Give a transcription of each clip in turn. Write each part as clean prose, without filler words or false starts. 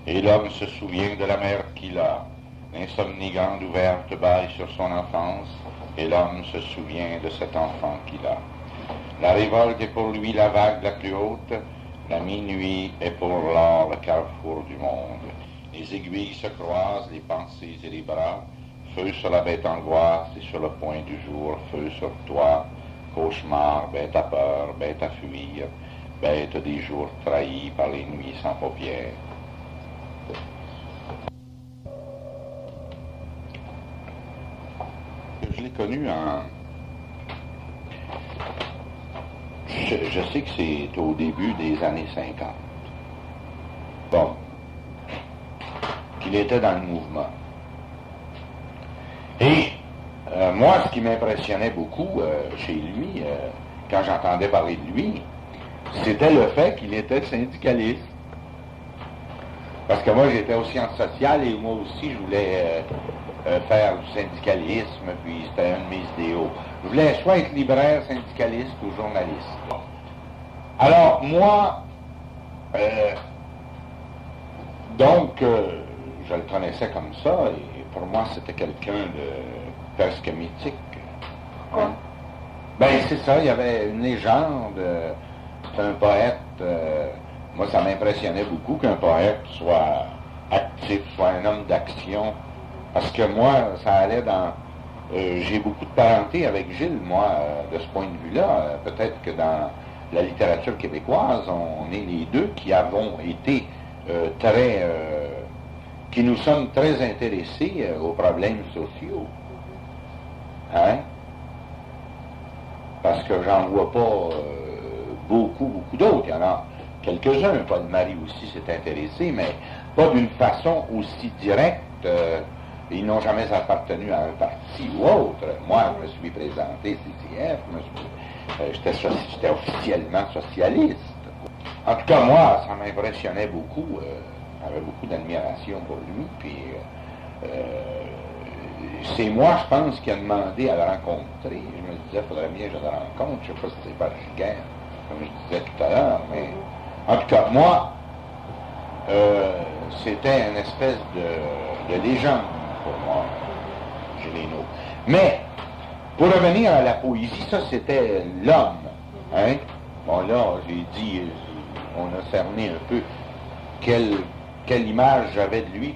Et l'homme se souvient de la mère qu'il a. L'insomnie grande ouverte bâille sur son enfance, et l'homme se souvient de cet enfant qu'il a. La révolte est pour lui la vague la plus haute, la minuit est pour l'or le carrefour du monde. Les aiguilles se croisent, les pensées et les bras, feu sur la bête angoisse et sur le point du jour, feu sur toi, cauchemar, bête à peur, bête à fuir, bête des jours trahis par les nuits sans paupières. Je l'ai connu en... Je sais que c'est au début des années 50. Bon. Qu'il était dans le mouvement. Et moi, ce qui m'impressionnait beaucoup chez lui, quand j'entendais parler de lui, c'était le fait qu'il était syndicaliste. Parce que moi, j'étais aux sciences sociales et moi aussi, je voulais faire du syndicalisme, puis c'était un de mes idéaux. Je voulais soit être libraire, syndicaliste ou journaliste. Alors, moi, je le connaissais comme ça, et pour moi, c'était quelqu'un de presque mythique. Hein? Ben, c'est ça, il y avait une légende, c'est un poète, moi, ça m'impressionnait beaucoup qu'un poète soit actif, soit un homme d'action, parce que moi, ça allait dans... j'ai beaucoup de parenté avec Gilles, moi, de ce point de vue-là. Peut-être que dans la littérature québécoise, on est les deux qui avons été qui nous sommes très intéressés aux problèmes sociaux. Hein? Parce que j'en vois pas beaucoup d'autres. Il y en a quelques-uns. Paul Marie aussi s'est intéressé, mais pas d'une façon aussi directe. Ils n'ont jamais appartenu à un parti ou autre. Moi, je me suis présenté CCF, j'étais officiellement socialiste. En tout cas, moi, ça m'impressionnait beaucoup. J'avais beaucoup d'admiration pour lui. Puis, c'est moi, je pense, qui a demandé à le rencontrer. Je me disais, il faudrait bien que je le rencontre. Je ne sais pas si c'est par rigueur, comme je disais tout à l'heure. Mais, en tout cas, moi, c'était une espèce de légende pour moi, Gélineau. Mais, pour revenir à la poésie, ça c'était l'homme. Hein? Bon là, j'ai dit, on a cerné un peu quelle image j'avais de lui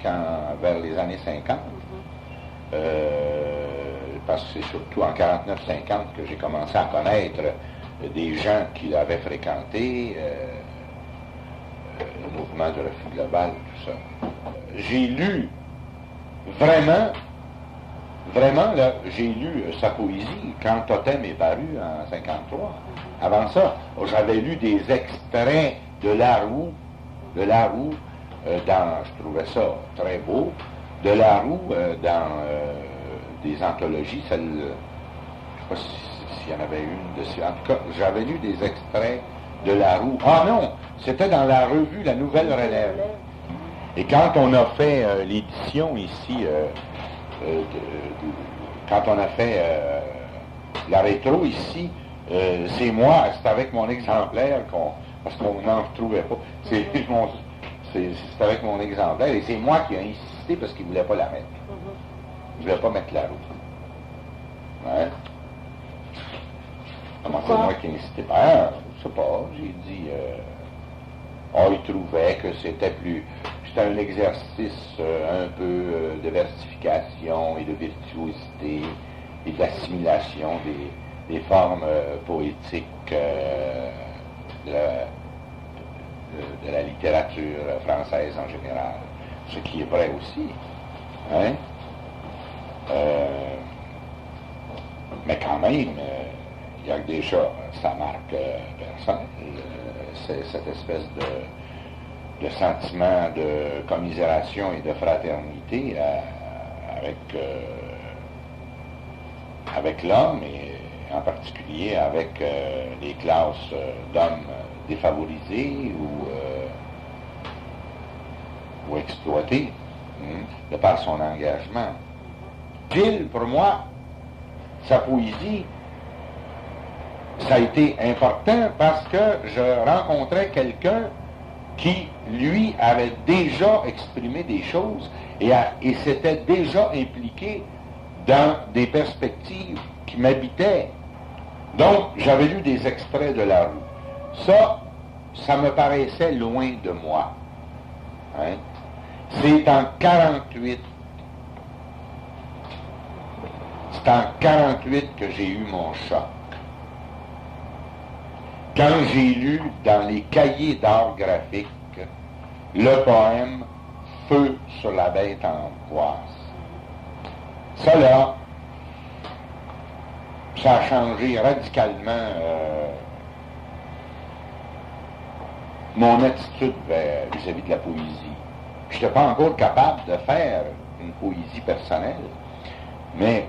vers les années 50. Parce que c'est surtout en 49-50 que j'ai commencé à connaître des gens qui l'avaient fréquenté, le mouvement du refus global, tout ça. J'ai lu Vraiment, là, j'ai lu sa poésie quand Totem est paru en 53. Avant ça, j'avais lu des extraits de Laroux, je trouvais ça très beau, de Laroux dans des anthologies, celle, je ne sais pas s'il y en avait une de ces, en tout cas, j'avais lu des extraits de Laroux. Ah non, c'était dans la revue La Nouvelle Relève. Et quand on a fait l'édition ici, quand on a fait la rétro ici, c'est moi, c'est avec mon exemplaire parce qu'on n'en retrouvait pas. C'est avec mon exemplaire et c'est moi qui ai insisté parce qu'il ne voulait pas la mettre. Il ne voulait pas mettre la roue. Ouais. Comment c'est moi qui ai insisté? Ben, je sais pas, j'ai dit... il trouvait que c'était un exercice un peu de versification et de virtuosité et d'assimilation des formes poétiques de la littérature française en général, ce qui est vrai aussi. Hein? Mais quand même, il y a déjà, ça marque personne, c'est cette espèce de sentiment de commisération et de fraternité avec l'homme et en particulier avec les classes d'hommes défavorisés ou exploités de par son engagement. Gilles, pour moi, sa poésie, ça a été important parce que je rencontrais quelqu'un qui, lui, avait déjà exprimé des choses et s'était déjà impliqué dans des perspectives qui m'habitaient. Donc, j'avais lu des extraits de la rue. Ça me paraissait loin de moi. Hein? C'est en 48. C'est en 48 que j'ai eu mon choc. Quand j'ai lu dans les cahiers d'art graphique le poème « Feu sur la bête en poisse », ça là, ça a changé radicalement mon attitude vis-à-vis de la poésie. Je n'étais pas encore capable de faire une poésie personnelle, mais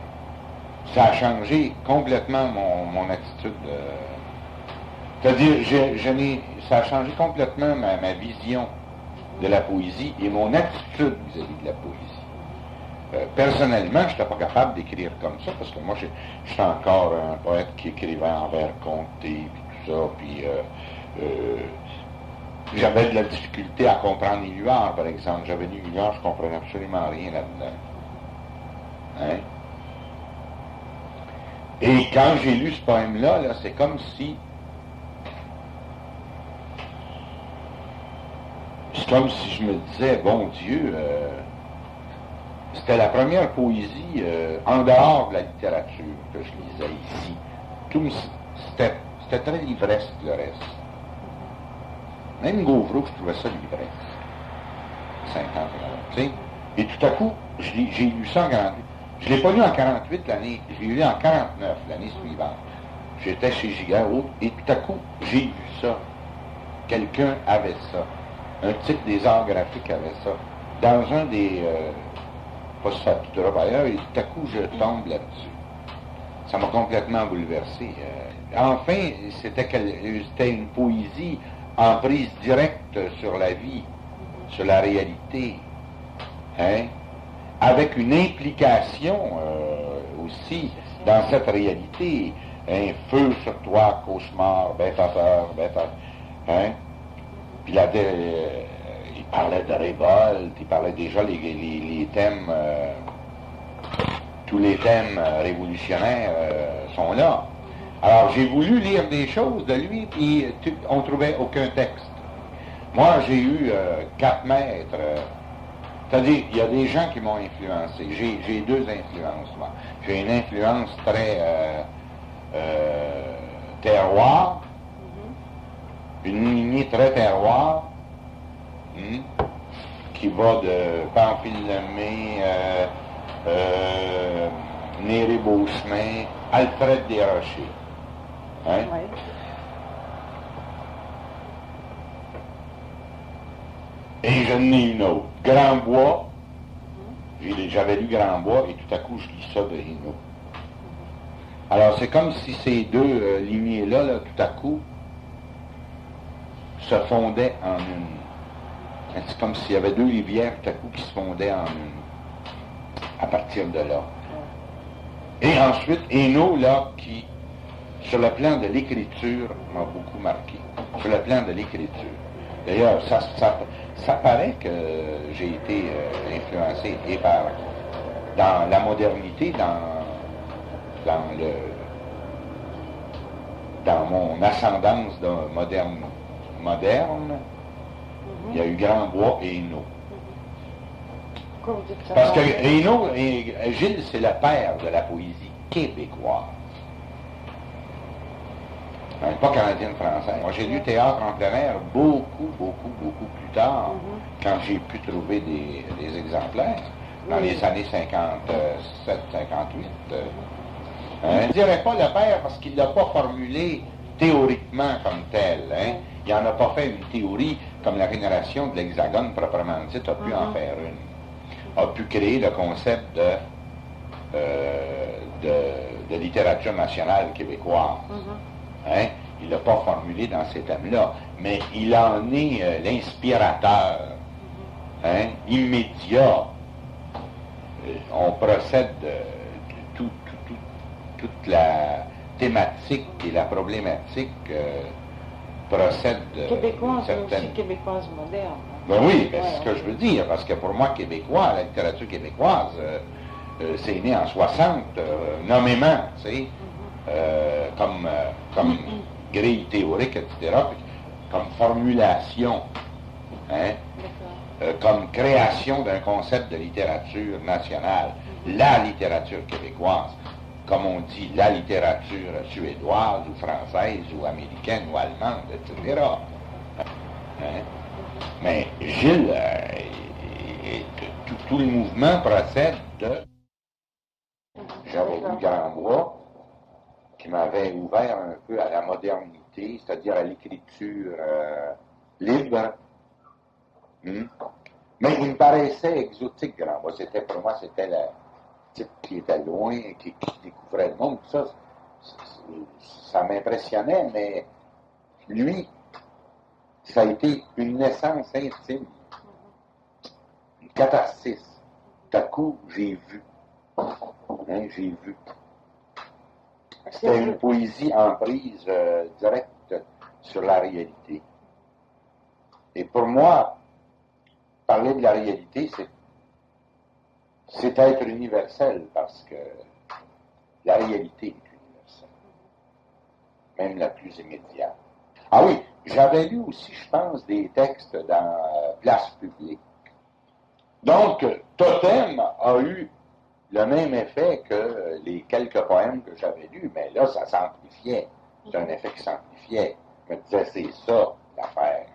ça a changé complètement mon attitude. C'est-à-dire, ça a changé complètement ma vision de la poésie et mon attitude vis-à-vis de la poésie. Personnellement, je n'étais pas capable d'écrire comme ça, parce que moi, je suis encore un poète qui écrivait en vers compté, puis tout ça, puis j'avais de la difficulté à comprendre les lueurs, par exemple. J'avais lu une lueur, je ne comprenais absolument rien là-dedans. Hein? Et quand j'ai lu ce poème-là, là, c'est comme si... C'est comme si je me disais, bon Dieu, c'était la première poésie en dehors de la littérature que je lisais ici. C'était très livresque, le reste. Même Gauvreau, je trouvais ça livresque. 50 ans, tu sais. Et tout à coup, j'ai lu ça en 48. Je ne l'ai pas lu en 48 l'année, je l'ai lu en 49 l'année suivante. J'étais chez Gigaro et tout à coup, j'ai vu ça. Quelqu'un avait ça. Un type des arts graphiques avait ça. Dans un des... pas ça tout Europe ailleurs, et tout à coup, je tombe là-dessus. Ça m'a complètement bouleversé. Enfin, c'était une poésie en prise directe sur la vie, sur la réalité. Hein? Avec une implication aussi dans cette réalité. Un feu sur toi, cauchemar, bête à peur, hein? Puis là, il parlait de révolte, il parlait déjà les thèmes, tous les thèmes révolutionnaires sont là. Alors, j'ai voulu lire des choses de lui, puis on ne trouvait aucun texte. Moi, j'ai eu 4 maîtres. C'est-à-dire, il y a des gens qui m'ont influencé. J'ai 2 influences, moi. J'ai une influence très terroir, une lignée très terroir, qui va de Pamphile Lemay, Néré Beauchemin, Alfred Desrochers. Hein? Ouais. Et j'en ai une autre. Grandbois. J'avais lu Grandbois et tout à coup je lis ça de Hinault. Alors c'est comme si ces 2 lignées-là, là, tout à coup, se fondaient en une. C'est comme s'il y avait 2 rivières tout à coup qui se fondaient en une. À partir de là. Et ensuite, Hénault, là, qui, sur le plan de l'écriture, m'a beaucoup marqué. Sur le plan de l'écriture. D'ailleurs, ça paraît que j'ai été influencé et dans la modernité, dans mon ascendance de moderne, il y a eu Grandbois et Hénault. Parce que Hénault et Gilles, c'est le père de la poésie québécoise. Pas canadienne-française. Moi, j'ai lu théâtre en plein air beaucoup plus tard, quand j'ai pu trouver des exemplaires, dans les années 57, 58. Je ne dirais pas le père parce qu'il ne l'a pas formulé théoriquement comme tel. Hein? Il n'en a pas fait une théorie comme la génération de l'Hexagone proprement dite a pu en faire une. A pu créer le concept de littérature nationale québécoise. Hein? Il ne l'a pas formulé dans ces thèmes-là, mais il en est l'inspirateur, hein? Immédiat. On procède toute la thématique et la problématique procède Québécoise, mais certaine... aussi québécoise moderne. Ben oui, ben c'est ce que je veux dire, parce que pour moi, québécois, la littérature québécoise, c'est né en 60, nommément, tu sais, comme grille théorique, etc., comme formulation, hein, comme création d'un concept de littérature nationale, la littérature québécoise, comme on dit la littérature suédoise ou française ou américaine ou allemande, etc. Hein? Mais Gilles, tout le mouvement procède de... J'avais lu Grandbois, qui m'avait ouvert un peu à la modernité, c'est-à-dire à l'écriture libre. Mais il me paraissait exotique, Grandbois. Pour moi, c'était le type qui était loin, qui découvrait le monde. Ça m'impressionnait, mais lui, ça a été une naissance intime, une catharsis. Tout à coup, j'ai vu. Hein, j'ai vu. C'était une poésie en prise directe sur la réalité. Et pour moi, parler de la réalité, c'est être universel, parce que la réalité est universelle, même la plus immédiate. Ah oui, j'avais lu aussi, je pense, des textes dans Place publique. Donc, Totem a eu le même effet que les quelques poèmes que j'avais lus, mais là, ça s'amplifiait. C'est un effet qui s'amplifiait. Je me disais, c'est ça l'affaire.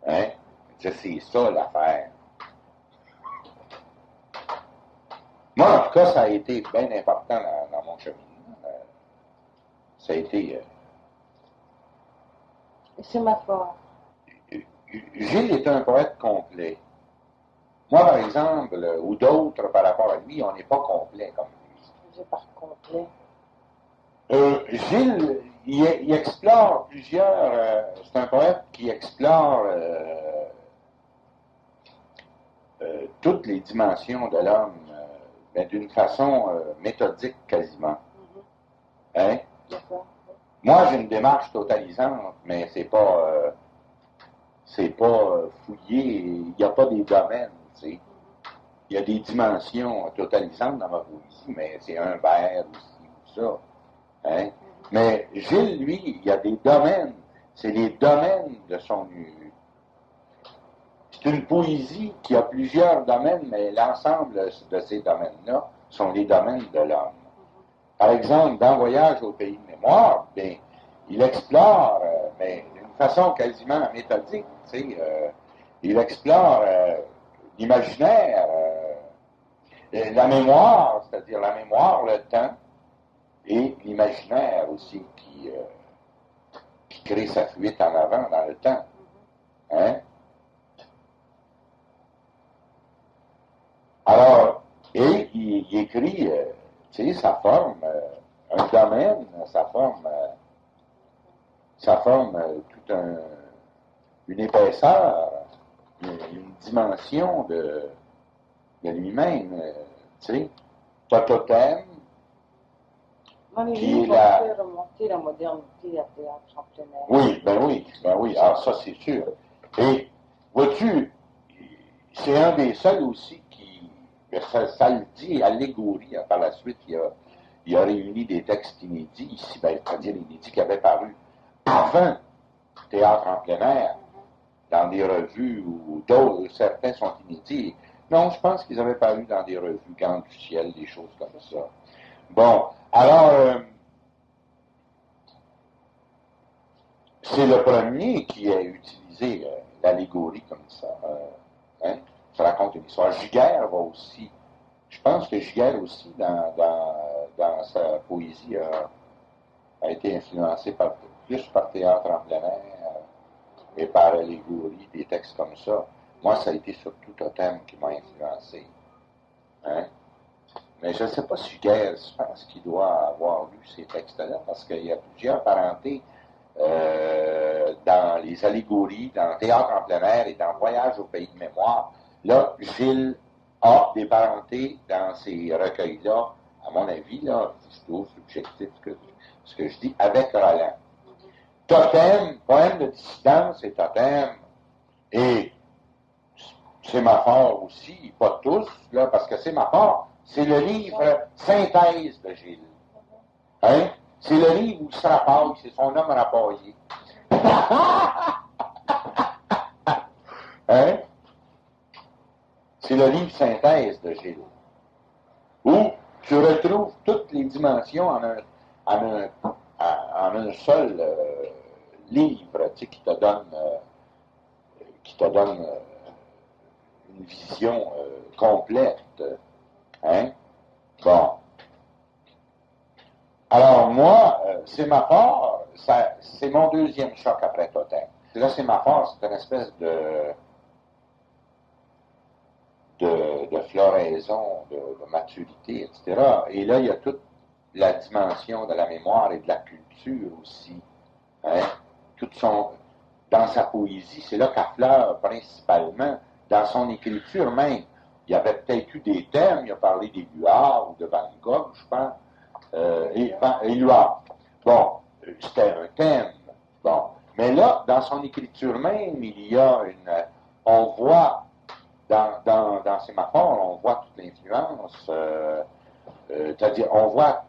Hein? Je me disais, c'est ça l'affaire. Moi, en tout cas, ça a été bien important dans mon cheminement. Ça a été... C'est ma foi. Gilles est un poète complet. Moi, par exemple, ou d'autres par rapport à lui, on n'est pas complet comme lui. Je par complet. Gilles, il explore plusieurs... c'est un poète qui explore toutes les dimensions de l'homme, mais d'une façon méthodique quasiment. Hein? D'accord. Moi, j'ai une démarche totalisante, mais c'est pas fouillé, il n'y a pas des domaines, tu sais. Il y a des dimensions totalisantes dans ma poésie, mais c'est un vers aussi, tout ça. Hein? Mais Gilles, lui, il y a des domaines, c'est les domaines de son... C'est une poésie qui a plusieurs domaines, mais l'ensemble de ces domaines-là sont les domaines de l'homme. Par exemple, dans Voyage au pays de mémoire, bien, il explore, mais d'une façon quasiment méthodique, tu sais, il explore l'imaginaire, la mémoire, c'est-à-dire la mémoire, le temps, et l'imaginaire aussi qui crée sa fuite en avant dans le temps. Hein? Alors, et il écrit, tu sais, ça forme un domaine, ça forme toute une épaisseur, une dimension de lui-même, tu sais. Totem, On est qui venu est pour la... faire remonter la modernité à théâtre en plein air. Oui, alors ça c'est sûr. Et, vois-tu, c'est un des seuls aussi qui, ça le dit, allégorie, hein, par la suite, il a réuni des textes inédits ici, c'est-à-dire inédits qui avaient paru avant Théâtre en plein air, dans des revues où d'autres, certains sont inédits. Non, je pense qu'ils avaient paru dans des revues Gants du ciel, des choses comme ça. Bon, alors, c'est le premier qui a utilisé l'allégorie comme ça. Hein? Ça raconte une histoire. Giguère va aussi. Je pense que Giguère aussi, dans sa poésie, a été influencé plus par théâtre en plein air et par allégorie, des textes comme ça. Moi, ça a été surtout Totem qui m'a influencé. Hein? Mais je ne sais pas si Giguère, je pense qu'il doit avoir lu ces textes-là, parce qu'il y a plusieurs parentés dans les allégories, dans Théâtre en plein air et dans Voyage au pays de mémoire. Là, Gilles a des parentés dans ces recueils-là, à mon avis, là, c'est toujours subjectif ce que je dis, avec Roland. Totem, poème de dissidence et totem, et Sémaphore aussi, pas tous, là, parce que Sémaphore, c'est le livre synthèse de Gilles. Hein? C'est le livre où il se rapaille, c'est son homme rapaillé. Hein? C'est le livre synthèse de Gilles, où tu retrouves toutes les dimensions en un seul livre, tu sais, qui te donne une vision complète. Hein? Bon. Alors moi, Sémaphore, c'est mon deuxième choc après Totem. Là, Sémaphore, c'est une espèce de floraison, de maturité, etc. Et là, il y a toute la dimension de la mémoire et de la culture aussi. Hein? Dans sa poésie, c'est là qu'affleure principalement, dans son écriture même. Il y avait peut-être eu des thèmes, il a parlé des Luards ou de Van Gogh, je pense, et Luard. Bon, c'était un thème. Bon, mais là, dans son écriture même, il y a on voit, dans Sémaphore, on voit toute l'influence, c'est-à-dire, on voit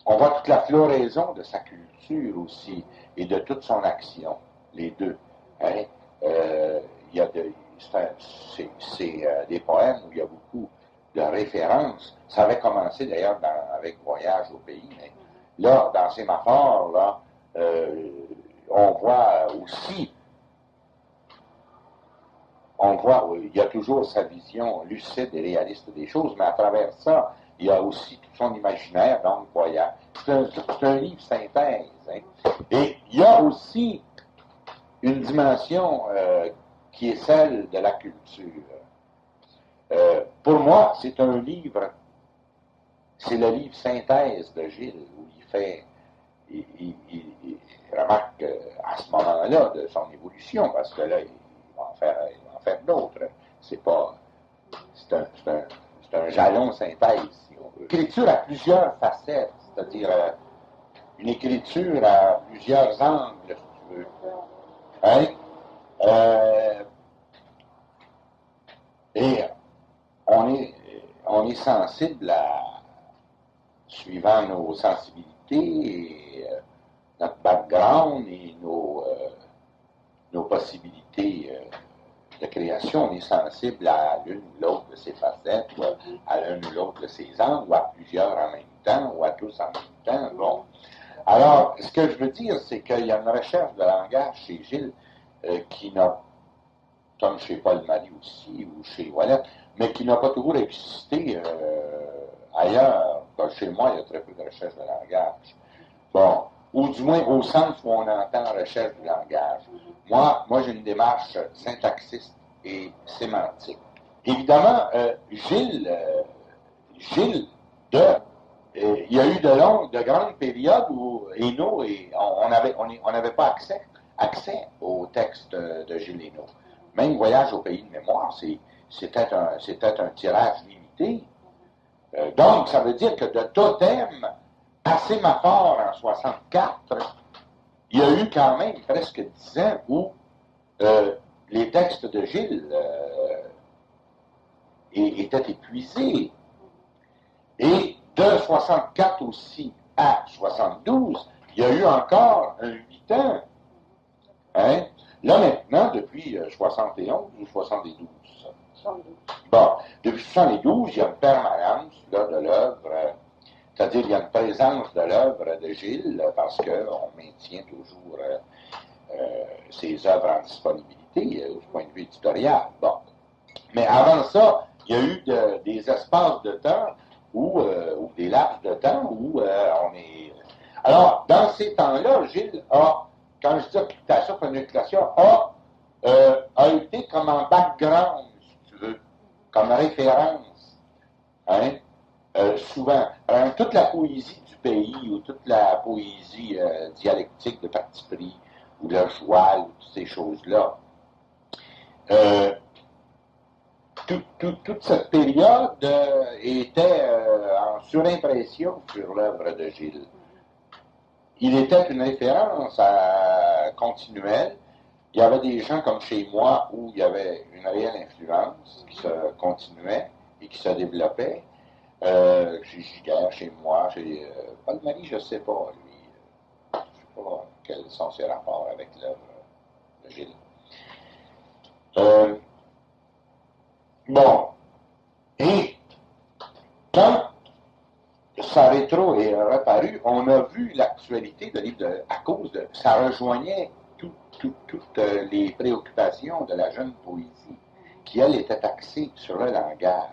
toute la floraison de sa culture aussi, et de toute son action, les deux. Hein? Il y a c'est des poèmes où il y a beaucoup de références. Ça avait commencé d'ailleurs avec Voyage au pays, mais là, dans Sémaphore, là, on voit aussi, il y a toujours sa vision lucide et réaliste des choses, mais à travers ça, il y a aussi tout son imaginaire, donc Voyage. C'est un livre synthèse. Hein? Et il y a aussi une dimension qui est celle de la culture. Pour moi, c'est un livre, c'est le livre synthèse de Gilles, où il remarque à ce moment-là de son évolution, parce que là, il va en faire d'autres. C'est un jalon synthèse, si on veut. L'écriture a plusieurs facettes, c'est-à-dire une écriture à plusieurs angles, si tu veux. Hein? Et on est sensible suivant nos sensibilités, et, notre background et nos possibilités de création, on est sensible à l'une ou l'autre de ces facettes, ou à l'une ou l'autre de ces angles, ou à plusieurs en même temps, ou à tous en même temps. Bon. Alors, ce que je veux dire, c'est qu'il y a une recherche de langage chez Gilles qui n'a, comme chez Paul Mali aussi, ou chez Ouellet, mais qui n'a pas toujours existé ailleurs. Chez moi, il y a très peu de recherche de langage. Bon, ou du moins au sens où on entend recherche du langage. Moi j'ai une démarche syntaxiste et sémantique. Évidemment, Gilles, il y a eu de grandes périodes où Hénault, on n'avait pas accès au texte de Gilles Hénault. Même Voyage au pays de mémoire, c'était un tirage limité. Donc, ça veut dire que de Totem à Sémaphore en 64, il y a eu quand même presque 10 ans où les textes de Gilles étaient épuisés. Et de 64 aussi à 72, il y a eu encore 8 ans. Hein? Là, maintenant, depuis 71 ou 72. Bon, depuis 72, il y a une permanence là, de l'œuvre, c'est-à-dire il y a une présence de l'œuvre de Gilles, parce qu'on maintient toujours ses œuvres en disponibilité du point de vue éditorial. Bon. Mais avant ça, il y a eu des espaces de temps ou des laps de temps où on est... Alors, dans ces temps-là, Gilles a, quand je dis occultation, pénétration, a été comme en background, si tu veux, comme référence, hein, souvent. Alors, toute la poésie du pays, ou toute la poésie dialectique de parti pris, ou de joie, ou toutes ces choses-là, toute cette période était en surimpression sur l'œuvre de Gilles. il était une référence continuelle. Il y avait des gens comme chez moi où il y avait une réelle influence qui se continuait et qui se développait. Chez Giguère, chez moi, chez Paul Marie, je ne sais pas, lui. Je ne sais pas quels sont ses rapports avec l'œuvre de Gilles. Bon. Et quand sa rétro est reparu, on a vu l'actualité de livre à cause de. Ça rejoignait toutes les préoccupations de la jeune poésie, qui, elle, était axée sur le langage.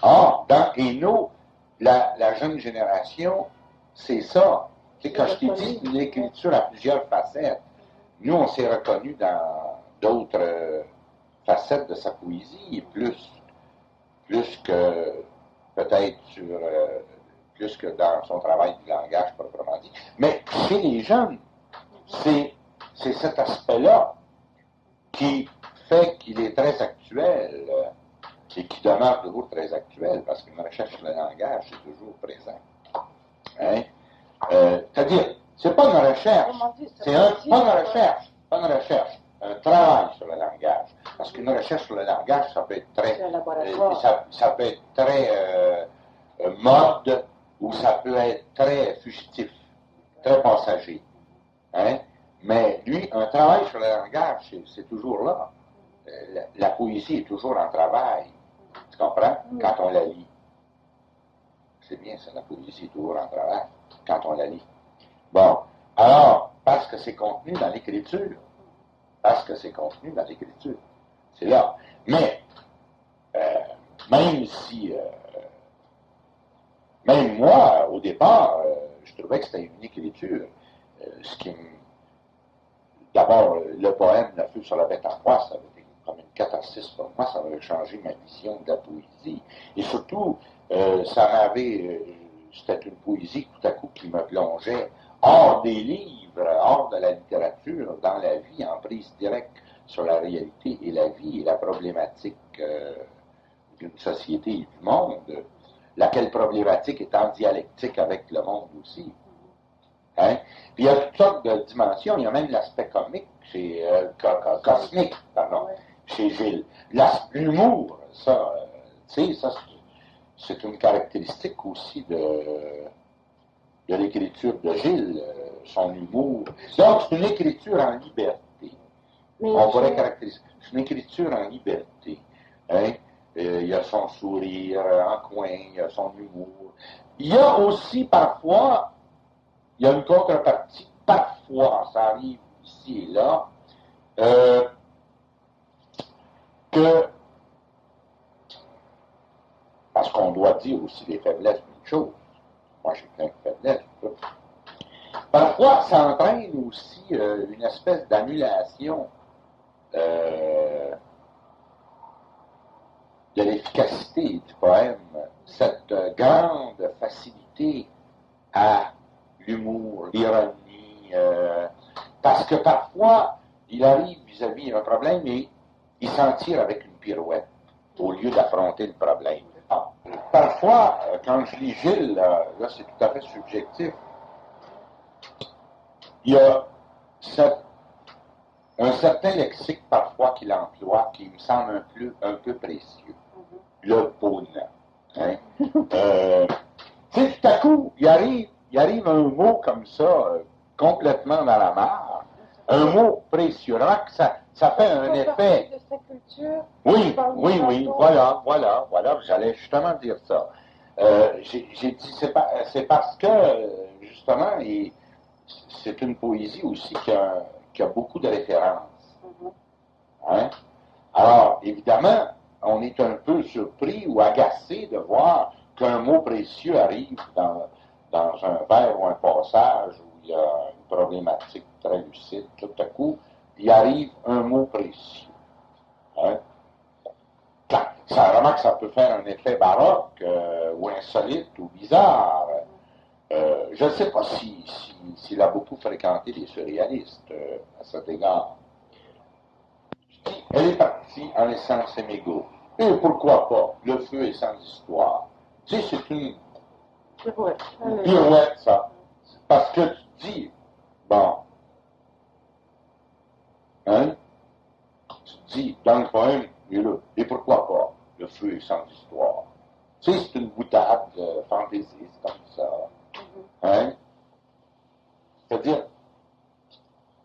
Or, dans Hainaut, la jeune génération, c'est ça. C'est quand je t'ai dit, c'est une écriture à plusieurs facettes. Nous, on s'est reconnus dans d'autres facettes de sa poésie, plus que peut-être plus que dans son travail du langage proprement dit. Mais chez les jeunes, c'est cet aspect-là qui fait qu'il est très actuel et qui demeure toujours très actuel, parce qu'une recherche sur le langage, c'est toujours présent. Hein? C'est-à-dire, c'est pas une recherche, pas une recherche, un travail sur le langage. Parce qu'une recherche sur le langage, ça peut être très, ça peut être très mode, ou ça peut être très fugitif, très passager. Hein? Mais lui, un travail sur le langage, c'est toujours là. La poésie est toujours en travail. Tu comprends? Quand on la lit. C'est bien ça, la poésie est toujours en travail, quand on la lit. Bon, alors, parce que c'est contenu dans l'écriture. Parce que c'est contenu dans l'écriture. C'est là. Mais, même si, même moi, au départ, je trouvais que c'était une écriture. Ce qui me... D'abord, le poème « Le feu sur la bête en bois », ça avait été comme une catharsis pour moi, ça avait changé ma vision de la poésie. Et surtout, ça m'avait... c'était une poésie tout à coup qui me plongeait hors des livres, hors de la littérature, dans la vie, en prise directe sur la réalité et la vie et la problématique d'une société et du monde, laquelle problématique est en dialectique avec le monde aussi. Hein? Puis il y a toutes sortes de dimensions, il y a même l'aspect comique, cosmique, pardon, chez Gilles. L'humour, ça, tu sais, ça c'est une caractéristique aussi de l'écriture de Gilles, son humour. Donc c'est une écriture en liberté. On pourrait caractériser. C'est une écriture en liberté. Hein? Il y a son sourire en coin, il y a son humour. Il y a aussi parfois, il y a une contrepartie, parfois, ça arrive ici et là, que, parce qu'on doit dire aussi les faiblesses d'une chose, moi j'ai plein de faiblesses, parfois ça entraîne aussi une espèce d'annulation de l'efficacité du poème, cette grande facilité à l'humour, l'ironie, parce que parfois, il arrive vis-à-vis d'un problème et il s'en tire avec une pirouette au lieu d'affronter le problème. Ah. Parfois, quand je lis Gilles, là c'est tout à fait subjectif, il y a un certain lexique parfois qu'il emploie qui me semble un peu précieux. Le pône. Hein? Tu sais, tout à coup, il arrive un mot comme ça, complètement dans la mare, un mot précieux. Alors que ça fait un effet. De sa culture, oui, voilà, j'allais justement dire ça. J'ai dit, c'est parce que, justement, c'est une poésie aussi qui a beaucoup de références. Hein? Alors, évidemment, on est un peu surpris ou agacé de voir qu'un mot précieux arrive dans un vers ou un passage où il y a une problématique très lucide. Tout à coup, il arrive un mot précieux. Hein? Ça, vraiment que ça peut faire un effet baroque ou insolite ou bizarre. Je ne sais pas s'il a beaucoup fréquenté les surréalistes à cet égard. Elle est partie en laissant ses mégots. Et pourquoi pas? Le feu est sans histoire. Tu sais, c'est une pirouette, ça. Parce que, tu dis, bon, hein? Tu te dis, dans le poème, il est là. Et pourquoi pas? Le feu est sans histoire. Tu sais, c'est une boutade fantaisiste comme ça. Hein? C'est-à-dire,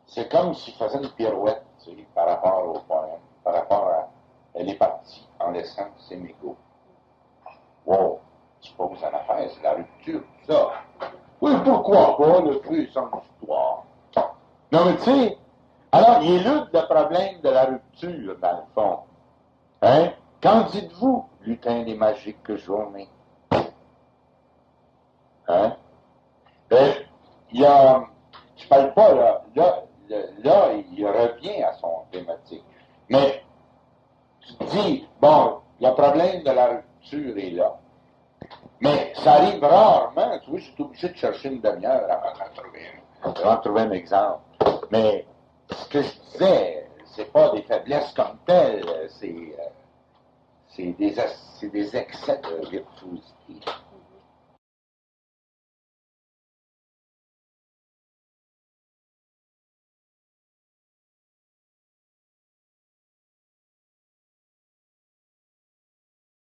c'est comme s'il faisait une pirouette, tu sais, par rapport au poème, par rapport à... Elle est partie en laissant ses mégots. Wow! Tu poses en affaire, c'est la rupture, tout ça. Oui, pourquoi pas? Le feu est sans histoire. Non, mais tu sais, alors, il élude le problème de la rupture, dans le fond. Hein? Qu'en dites-vous, lutin des magiques journées? Hein? Il y a... Je parle pas, là, il revient à son thématique. Mais, tu te dis, bon, le problème de la rupture est là. Mais ça arrive rarement. Tu vois, je suis obligé de chercher une demi-heure avant de trouver un exemple. Mais ce que je disais, c'est pas des faiblesses comme telles, c'est des excès de virtuosité.